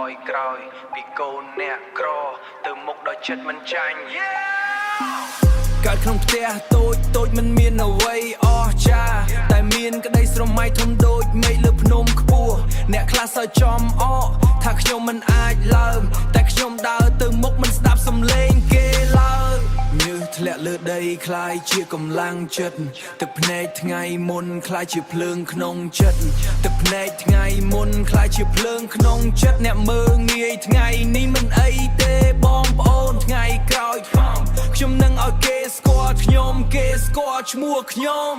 យក្រោយពីកូនអ្នកក្រទៅមុខដល់ចិត្តមិនចាញ់កើតក្នុងផ្ទះតូចមិនមានអ្វីអស្ចារ្យតែមានក្តីស្រមៃធំដូចមេឃលើភ្នំខ្ពស់អ្នកខ្លះសើចចំអកថាខ្ញុំមិនអាចឡើងតែខ្ញុំដើរទៅមុខមិនស្ដាប់សំឡេងគេឡើយញើសធ្លាក់លើដីคล้ายជាកម្លាំងចិត្តទឹកភ្នែកថ្ងៃមុនคล้ายជាភ្លើងក្នុងចិត្តទឹកភ្នែកថ្ងៃមុនคล้ายជាភ្លើងក្នុងចិត្តអ្នកមើងងាយថ្ងៃនេះមិនអីទេបងប្អូនថ្ងៃក្រោយខ្ញុំនឹងឲ្យគេស្គាល់ខ្ញុំគេស្គាល់ឈ្មោះខ្ញុំ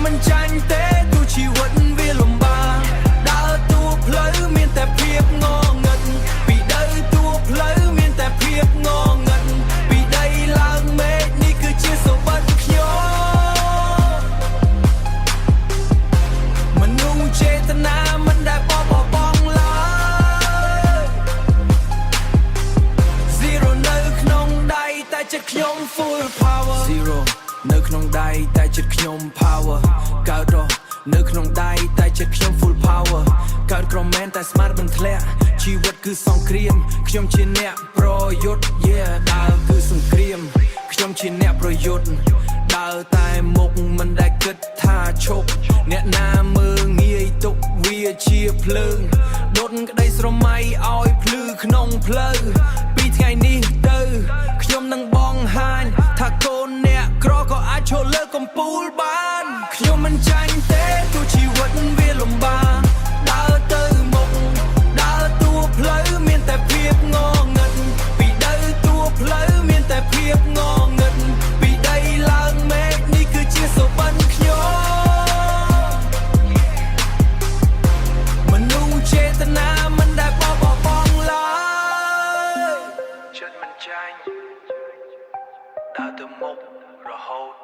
មិនចាញ់ទេទោះជីវិតវាលំបាកដើរតួផ្លូវមានតែភាពងងឹតពីដីតួផ្លូវមានតែភាពងងឹតពីដីឡើងមេឃនេះគឺជាសុបិនខ្ញុំមនុស្សចេតនាមិនដែលបបងឡើយ Zero នៅក្នុងដៃតែចិត្តខ្ញុំ full power Zero នៅក្នុងដៃតែចិត្តខ្ញុំ power កើតរស់នៅក្នុងដៃតែចិត្តខ្ញុំ full power កើតក្រមែនតែស្មារតីមិនធ្លាក់ជីវិតគឺសង្គ្រាមខ្ញុំជាអ្នកប្រយុទ្ធ yeah ដើរគឺសង្គ្រាមខ្ញុំជាអ្នកប្រយុទ្ធដើរតែមុខមិនដែលគិតថាឈប់អ្នកណាមើងងាយទុកវាជាភ្លើងដុតក្តីស្រមៃឲ្យភ្លឺក្នុងផ្លូវពីថ្ងៃនេះទៅខ្ញុំនឹងបង្ហាញថាកូនអ្នកក្រក៏អាចឈរលើកំពូលបានខ្ញុំមិនចាញ់ទេទោះជីវិតវាលំបាកដើរទៅមុខដើរតួផ្លូវមានតែភាពងងឹតពីដីតួផ្លូវមានតែភាពងងឹតពីដីឡើងមេឃនេះគឺជាសុបិនខ្ញុំមនុស្សចេតនាមិនដែលបបងឡើយចិត្តមិនចាញ់ដើរទៅមុខរហូត